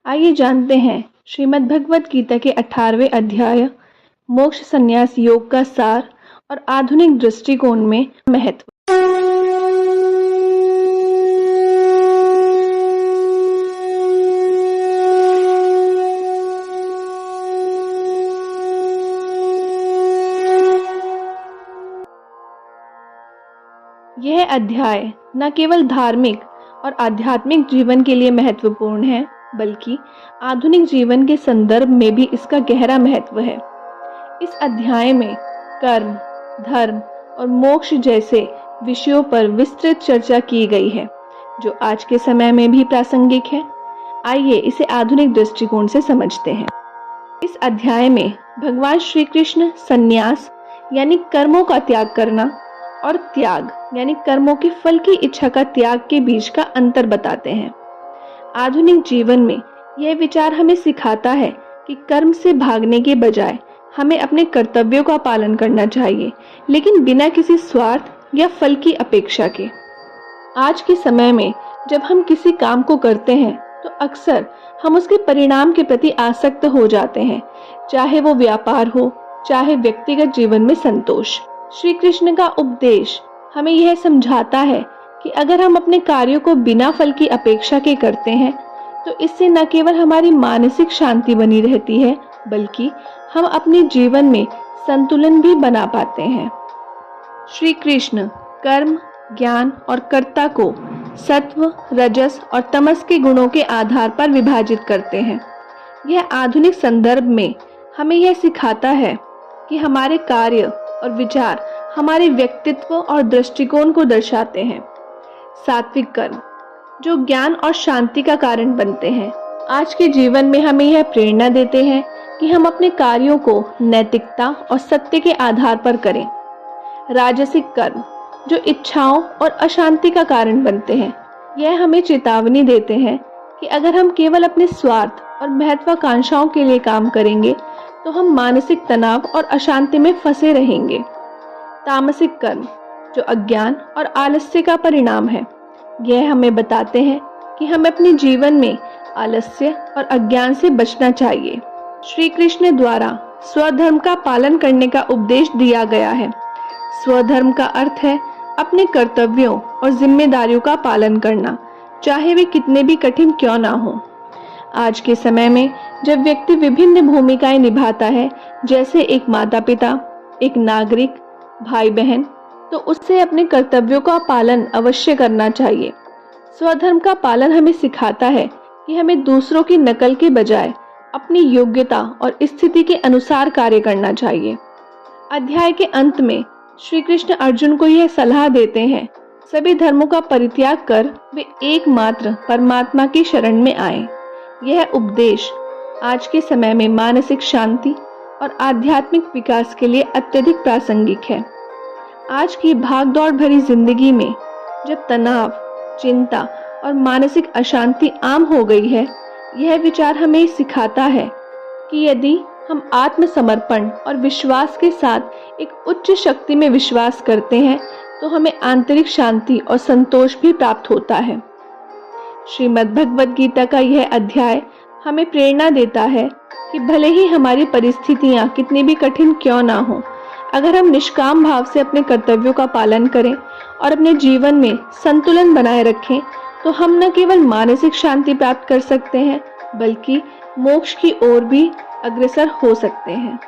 आइए जानते हैं श्रीमद् भगवत गीता के 18वें अध्याय मोक्ष संन्यास योग का सार और आधुनिक दृष्टिकोण में महत्व। यह अध्याय न केवल धार्मिक और आध्यात्मिक जीवन के लिए महत्वपूर्ण है, बल्कि आधुनिक जीवन के संदर्भ में भी इसका गहरा महत्व है। इस अध्याय में कर्म, धर्म और मोक्ष जैसे विषयों पर विस्तृत चर्चा की गई है, जो आज के समय में भी प्रासंगिक है। आइए इसे आधुनिक दृष्टिकोण से समझते हैं। इस अध्याय में भगवान श्री कृष्ण संन्यास यानी कर्मों का त्याग करना और त्याग यानी कर्मों के फल की इच्छा का त्याग के बीच का अंतर बताते हैं। आधुनिक जीवन में यह विचार हमें सिखाता है कि कर्म से भागने के बजाय हमें अपने कर्तव्यों का पालन करना चाहिए, लेकिन बिना किसी स्वार्थ या फल की अपेक्षा के। आज के समय में जब हम किसी काम को करते हैं तो अक्सर हम उसके परिणाम के प्रति आसक्त हो जाते हैं, चाहे वो व्यापार हो, चाहे व्यक्तिगत जीवन में संतोष। श्री कृष्ण का उपदेश हमें यह समझाता है कि अगर हम अपने कार्यों को बिना फल की अपेक्षा के करते हैं तो इससे न केवल हमारी मानसिक शांति बनी रहती है, बल्कि हम अपने जीवन में संतुलन भी बना पाते हैं। श्री कृष्ण कर्म, ज्ञान और कर्ता को सत्व, रजस और तमस के गुणों के आधार पर विभाजित करते हैं। यह आधुनिक संदर्भ में हमें यह सिखाता है कि हमारे कार्य और विचार हमारे व्यक्तित्व और दृष्टिकोण को दर्शाते हैं। सात्विक कर्म जो ज्ञान और शांति का कारण बनते हैं, आज के जीवन में हमें यह प्रेरणा देते हैं कि हम अपने कार्यों को नैतिकता और सत्य के आधार पर करें। राजसिक कर्म जो इच्छाओं और अशांति का कारण बनते हैं, यह हमें चेतावनी देते हैं कि अगर हम केवल अपने स्वार्थ और महत्वाकांक्षाओं के लिए काम करेंगे तो हम मानसिक तनाव और अशांति में फंसे रहेंगे। तामसिक कर्म जो अज्ञान और आलस्य का परिणाम है, यह हमें बताते हैं कि हमें अपने जीवन में आलस्य और अज्ञान से बचना चाहिए। श्री कृष्ण द्वारा स्वधर्म का पालन करने का उपदेश दिया गया है। स्वधर्म का अर्थ है अपने कर्तव्यों और जिम्मेदारियों का पालन करना, चाहे वे कितने भी कठिन क्यों ना हो। आज के समय में जब व्यक्ति विभिन्न भूमिकाएं निभाता है, जैसे एक माता पिता, एक नागरिक, भाई बहन, तो उससे अपने कर्तव्यों का पालन अवश्य करना चाहिए। स्वधर्म का पालन हमें सिखाता है कि हमें दूसरों की नकल के बजाय अपनी योग्यता और स्थिति के अनुसार कार्य करना चाहिए। अध्याय के अंत में श्री कृष्ण अर्जुन को यह सलाह देते हैं, सभी धर्मों का परित्याग कर वे एकमात्र परमात्मा की शरण में आए। यह उपदेश आज के समय में मानसिक शांति और आध्यात्मिक विकास के लिए अत्यधिक प्रासंगिक है। आज की भागदौड़ भरी जिंदगी में जब तनाव, चिंता और मानसिक अशांति आम हो गई है, यह विचार हमें सिखाता है कि यदि हम आत्मसमर्पण और विश्वास के साथ एक उच्च शक्ति में विश्वास करते हैं तो हमें आंतरिक शांति और संतोष भी प्राप्त होता है। श्रीमद् भगवत गीता का यह अध्याय हमें प्रेरणा देता है कि भले ही हमारी परिस्थितियां कितनी भी कठिन क्यों ना हो, अगर हम निष्काम भाव से अपने कर्तव्यों का पालन करें और अपने जीवन में संतुलन बनाए रखें तो हम न केवल मानसिक शांति प्राप्त कर सकते हैं, बल्कि मोक्ष की ओर भी अग्रसर हो सकते हैं।